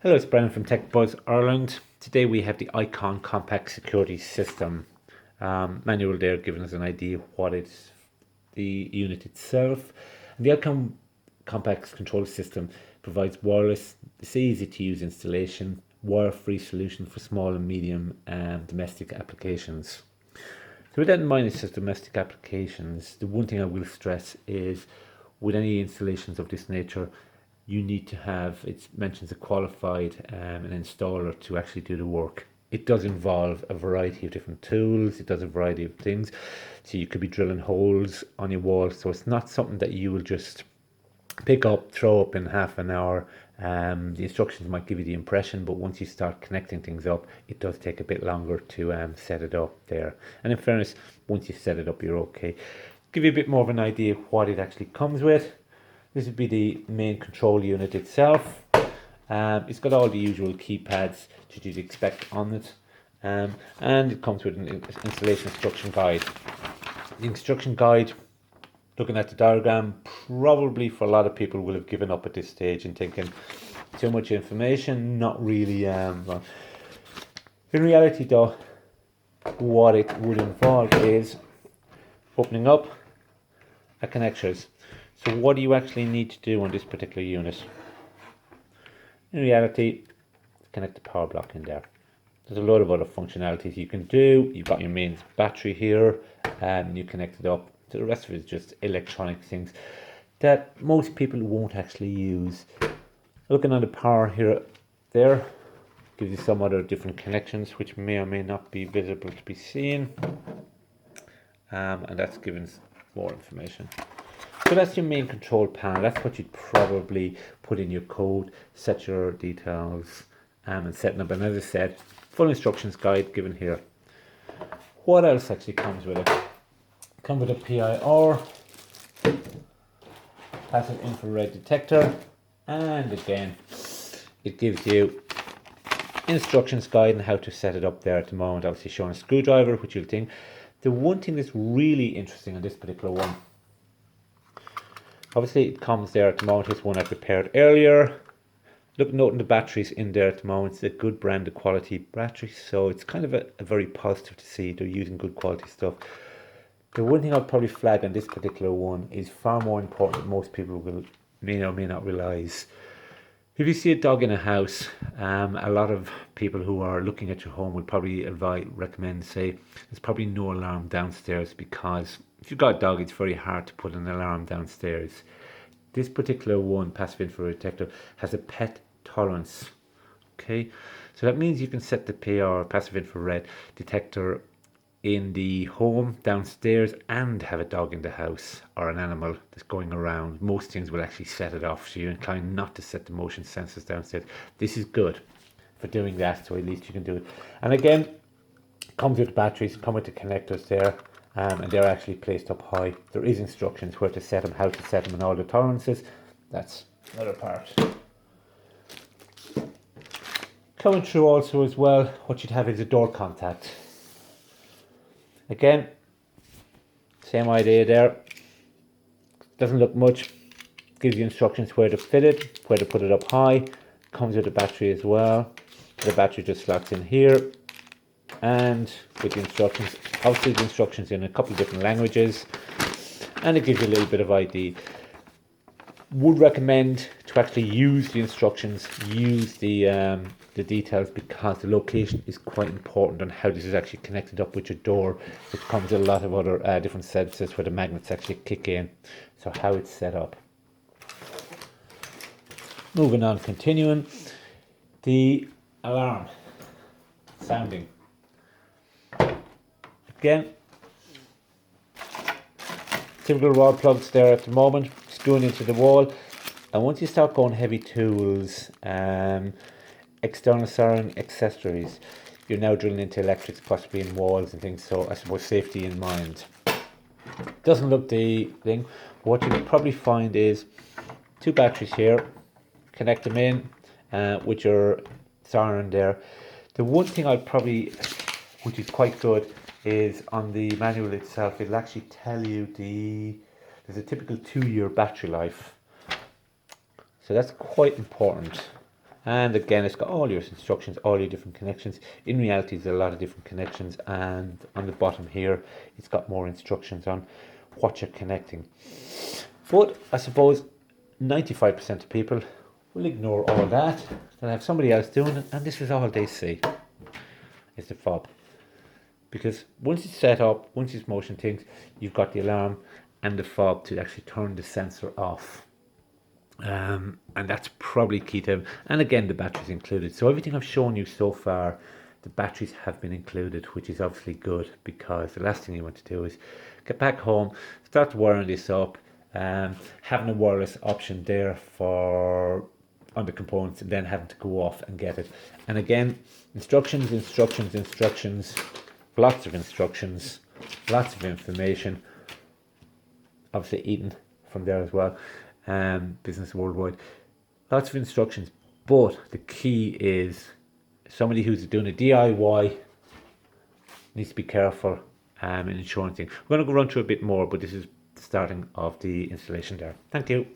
Hello, it's Brennan from Tech Buzz Ireland. Today we have the Icon Compact Security System manual there giving us an idea of what it's, the unit itself. And the Icon Compact Control System provides wireless, it's easy to use installation, wire-free solution for small and medium domestic applications. So with that in mind, it's just domestic applications. The one thing I will stress is with any installations of this nature, you need to have, it mentions a qualified an installer to actually do the work. It does involve a variety of different tools, it does a variety of things. So you could be drilling holes on your wall, so it's not something that you will just pick up, throw up in half an hour. The instructions might give you the impression, but once you start connecting things up, it does take a bit longer to set it up there. And in fairness, once you set it up, you're okay. Give you a bit more of an idea of what it actually comes with. This would be the main control unit itself. It's got all the usual keypads that you'd expect on it. And it comes with an installation instruction guide. The instruction guide, looking at the diagram, probably for a lot of people will have given up at this stage and thinking too much information, not really. In reality though, what it would involve is opening up a connectors. So what do you actually need to do on this particular unit? In reality, connect the power block in there. There's a lot of other functionalities you can do. You've got your main battery here and you connect it up. So the rest of it is just electronic things that most people won't actually use. Looking at the power here, there, gives you some other different connections which may or may not be visible to be seen. And that's giving us more information. So that's your main control panel. That's what you'd probably put in your code, set your details and setting up. And as I said, full instructions guide given here. What else actually comes with it? Comes with a PIR, passive infrared detector, and again, it gives you instructions guide and how to set it up there at the moment. Obviously showing a screwdriver, which you'll think. The one thing that's really interesting on this particular one, obviously it comes there at the moment. This one I prepared earlier. Look, noting the batteries in there at the moment. It's a good brand of quality battery, so it's kind of a very positive to see they're using good quality stuff. The one thing I'll probably flag on this particular one is far more important than most people may or may not realize. If you see a dog in a house, a lot of people who are looking at your home would probably recommend, say, there's probably no alarm downstairs, because if you've got a dog, it's very hard to put an alarm downstairs. This particular one, passive infrared detector, has a pet tolerance. Okay, so that means you can set the PR, passive infrared detector, in the home downstairs and have a dog in the house or an animal that's going around. Most things will actually set it off, so you're inclined not to set the motion sensors downstairs. This is good for doing that, so at least you can do it. And again, comes with batteries, come with the connectors there, and they're actually placed up high. There is instructions where to set them, how to set them, and all the tolerances. That's another part. Coming through also as well, what you'd have is a door contact. Again, same idea there. Doesn't look much. Gives you instructions where to fit it, where to put it up high. Comes with a battery as well. The battery just slots in here. And with the instructions, obviously the instructions in a couple of different languages. And it gives you a little bit of ID. Would recommend to actually use the instructions, use the details, because the location is quite important on how this is actually connected up with your door. It comes with a lot of other different sensors where the magnets actually kick in. So how it's set up. Moving on, continuing. The alarm sounding. Again, typical wall plugs there at the moment, screwing into the wall. And once you start going heavy tools, external siren accessories, you're now drilling into electrics, possibly in walls and things. So I suppose safety in mind. Doesn't look the thing. What you can probably find is two batteries here. Connect them in with your siren there. The one thing I'd probably, which is quite good, is on the manual itself, it'll actually tell you there's a typical 2-year battery life. So that's quite important. And again, it's got all your instructions, all your different connections. In reality, there's a lot of different connections, and on the bottom here, it's got more instructions on what you're connecting. But I suppose 95% of people will ignore all that. They'll have somebody else doing it, and this is all they see, is the fob. Because once it's set up, once it's motion things, you've got the alarm and the fob to actually turn the sensor off. And that's probably key to them. And again, the battery's included. So everything I've shown you so far, the batteries have been included, which is obviously good, because the last thing you want to do is get back home, start wiring this up, having a wireless option there for on the components, and then having to go off and get it. And again, instructions, lots of instructions, lots of information. Obviously Eaton from there as well, Business Worldwide. Lots of instructions, but the key is somebody who's doing a DIY needs to be careful in ensuring things. We're going to go run through a bit more, but this is the starting of the installation there. Thank you.